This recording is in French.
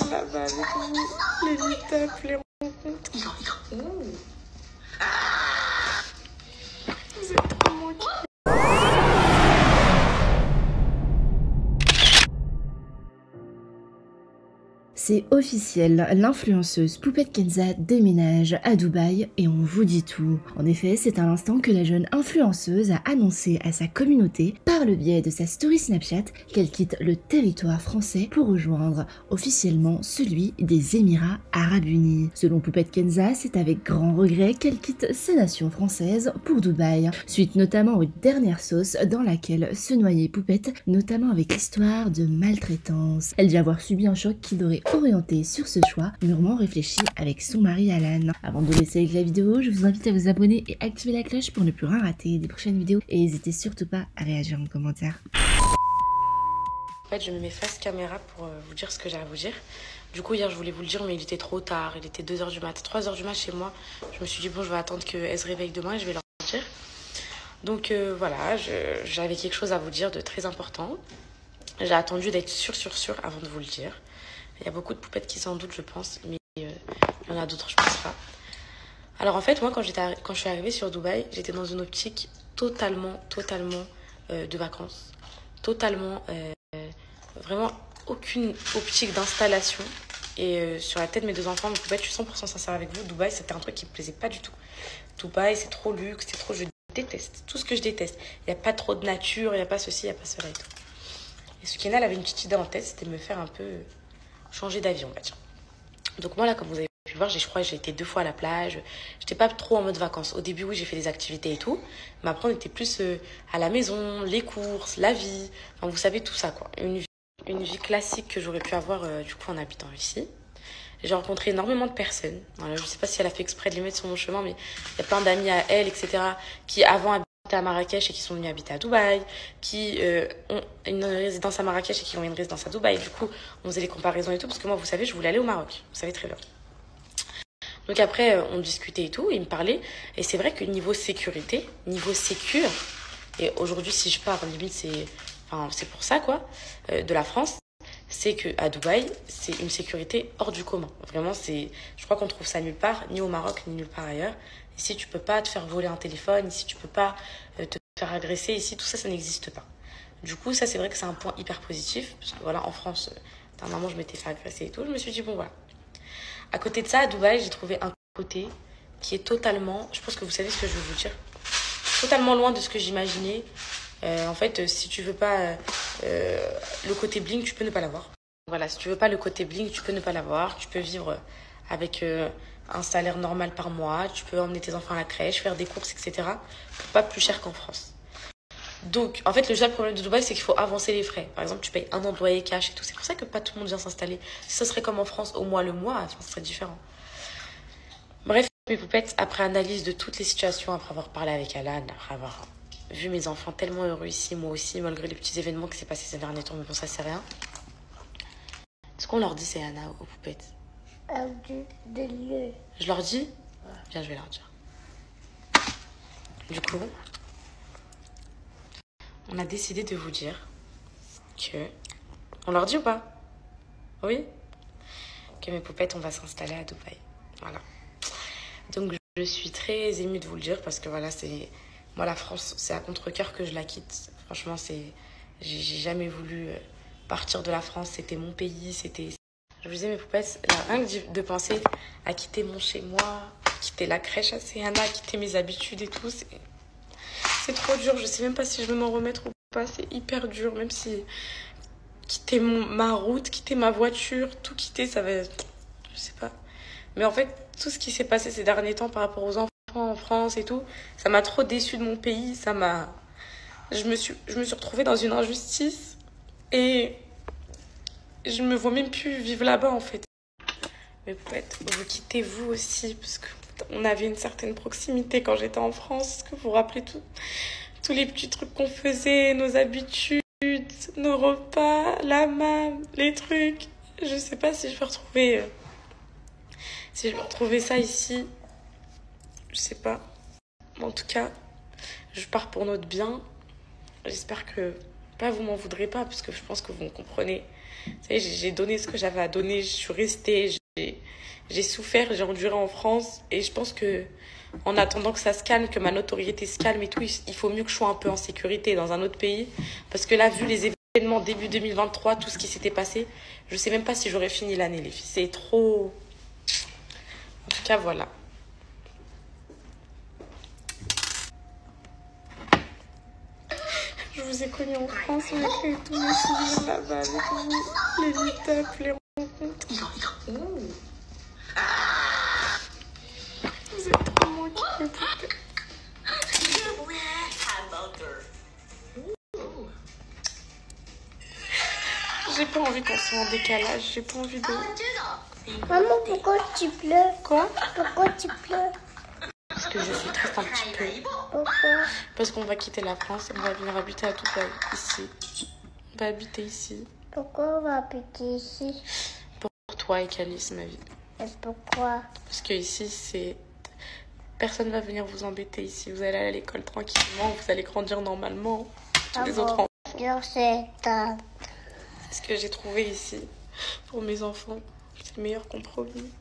là-bas avec vous. Les meet-up, les rencontres. Ouh. Vous êtes trop manqués. C'est officiel, l'influenceuse Poupette Kenza déménage à Dubaï et on vous dit tout. En effet, c'est à l'instant que la jeune influenceuse a annoncé à sa communauté, par le biais de sa story Snapchat, qu'elle quitte le territoire français pour rejoindre officiellement celui des Émirats Arabes Unis. Selon Poupette Kenza, c'est avec grand regret qu'elle quitte ces nations françaises pour Dubaï, suite notamment aux dernières sauces dans laquelle se noyait Poupette, notamment avec l'histoire de maltraitance. Elle dit avoir subi un choc qui l'aurait orienté sur ce choix, mûrement réfléchi avec son mari Alan. Avant de vous laisser avec la vidéo, je vous invite à vous abonner et activer la cloche pour ne plus rien rater des prochaines vidéos et n'hésitez surtout pas à réagir en commentaire. En fait, je me mets face caméra pour vous dire ce que j'ai à vous dire. Du coup, hier, je voulais vous le dire, mais il était trop tard. Il était 2h du mat, 3h du mat chez moi. Je me suis dit, bon, je vais attendre qu'elle se réveille demain et je vais leur dire. Donc voilà, j'avais quelque chose à vous dire de très important. J'ai attendu d'être sûre avant de vous le dire. Il y a beaucoup de poupettes qui s'en doutent, je pense, mais il y en a d'autres, je pense pas. Alors en fait, moi, quand je suis arrivée sur Dubaï, j'étais dans une optique totalement de vacances. Totalement, vraiment aucune optique d'installation. Et sur la tête de mes deux enfants, mes poupettes, je suis 100% sincère avec vous, Dubaï, c'était un truc qui me plaisait pas du tout. Dubaï, c'est trop luxe, c'est trop... Je déteste, tout ce que je déteste. Il n'y a pas trop de nature, il n'y a pas ceci, il n'y a pas cela et tout. Et Soukena, elle avait une petite idée en tête, c'était de me faire un peu changer d'avis, on va dire. Donc moi, là, comme vous avez pu voir, je crois que j'ai été 2 fois à la plage. J'étais pas trop en mode vacances. Au début, oui, j'ai fait des activités et tout. Mais après, on était plus à la maison, les courses, la vie. Enfin, vous savez, tout ça, quoi. Une vie classique que j'aurais pu avoir, du coup, en habitant ici. J'ai rencontré énormément de personnes. Voilà, je sais pas si elle a fait exprès de les mettre sur mon chemin, mais il y a plein d'amis à elle, etc., qui avant habitaient à Marrakech et qui sont venus habiter à Dubaï, qui ont une résidence à Marrakech et qui ont une résidence à Dubaï. Du coup, on faisait les comparaisons et tout, parce que moi, vous savez, je voulais aller au Maroc. Vous savez très bien. Donc après, on discutait et tout, et il me parlait. Et c'est vrai que niveau sécurité, niveau sécure, et aujourd'hui, si je pars, limite, c'est pour ça, quoi, de la France, c'est qu'à Dubaï, c'est une sécurité hors du commun. Vraiment, je crois qu'on trouve ça nulle part, ni au Maroc, ni nulle part ailleurs. Ici, tu peux pas te faire voler un téléphone, ici, tu peux pas te faire agresser, ici, tout ça, ça n'existe pas. Du coup, ça, c'est vrai que c'est un point hyper positif, parce que voilà, en France, dernièrement, je m'étais fait agresser et tout, je me suis dit, bon, voilà. À côté de ça, à Dubaï, j'ai trouvé un côté qui est totalement, je pense que vous savez ce que je veux vous dire, totalement loin de ce que j'imaginais. En fait, si tu veux pas le côté bling, tu peux ne pas l'avoir. Voilà, si tu veux pas le côté bling, tu peux ne pas l'avoir. Tu peux vivre avec un salaire normal par mois. Tu peux emmener tes enfants à la crèche, faire des courses, etc. Pour pas plus cher qu'en France. Donc, en fait, le seul problème de Dubaï, c'est qu'il faut avancer les frais. Par exemple, tu payes un an de loyer cash et tout. C'est pour ça que pas tout le monde vient s'installer. Si ce serait comme en France, au mois le mois, enfin, ce serait différent. Bref, mes poupettes, après analyse de toutes les situations, après avoir parlé avec Alan, après avoir vu mes enfants tellement heureux ici, moi aussi, malgré les petits événements qui s'est passé ces derniers temps, mais bon, ça, c'est rien. Ce qu'on leur dit, c'est Anna aux poupettes. Je leur dis? Bien, je vais leur dire. Du coup, on a décidé de vous dire que... On leur dit ou pas? Oui? Que mes poupettes, on va s'installer à Dubaï. Voilà. Donc, je suis très émue de vous le dire parce que voilà, c'est... Moi, la France, c'est à contre-cœur que je la quitte. Franchement, j'ai jamais voulu partir de la France. C'était mon pays, c'était... Je vous disais, mes poupettes, rien que de penser à quitter mon chez-moi, quitter la crèche à Céana, quitter mes habitudes et tout, c'est trop dur. Je sais même pas si je vais m'en remettre ou pas. C'est hyper dur, même si quitter ma route, quitter ma voiture, tout quitter, ça va... Je sais pas. Mais en fait, tout ce qui s'est passé ces derniers temps par rapport aux enfants en France et tout, ça m'a trop déçue de mon pays, ça m'a... Je me suis retrouvée dans une injustice et je me vois même plus vivre là-bas en fait. Mais peut-être vous quittez vous aussi, parce qu'on avait une certaine proximité quand j'étais en France. Est-ce que vous vous rappelez tous les petits trucs qu'on faisait, nos habitudes, nos repas, la mam, les trucs. Je sais pas si je vais retrouver ça ici. Je sais pas. En tout cas, je pars pour notre bien. J'espère que... Pas vous m'en voudrez pas, parce que je pense que vous me comprenez. Vous savez, j'ai donné ce que j'avais à donner, je suis restée, j'ai souffert, j'ai enduré en France. Et je pense que en attendant que ça se calme, que ma notoriété se calme et tout, il faut mieux que je sois un peu en sécurité dans un autre pays. Parce que là, vu les événements début 2023, tout ce qui s'était passé, je sais même pas si j'aurais fini l'année, les filles. C'est trop... En tout cas, voilà. Je vous ai connu en France, j'ai créé tous mes souvenirs là-bas avec vous. Les meet-up, les rencontres. Vous êtes trop manqués, les poupées. J'ai pas envie qu'on soit en décalage, j'ai pas envie de... Maman, pourquoi tu pleures? Quoi? Pourquoi tu pleures? Parce que je suis triste un petit peu. Pourquoi? Parce qu'on va quitter la France, on va venir habiter à Dubaï, ici. On va habiter ici. Pourquoi on va habiter ici? Pour toi et Calice, ma vie. Et pourquoi? Parce que ici, c'est... Personne va venir vous embêter ici. Vous allez aller à l'école tranquillement, vous allez grandir normalement. Tous les autres enfants. C'est ce que j'ai trouvé ici pour mes enfants. C'est le meilleur compromis.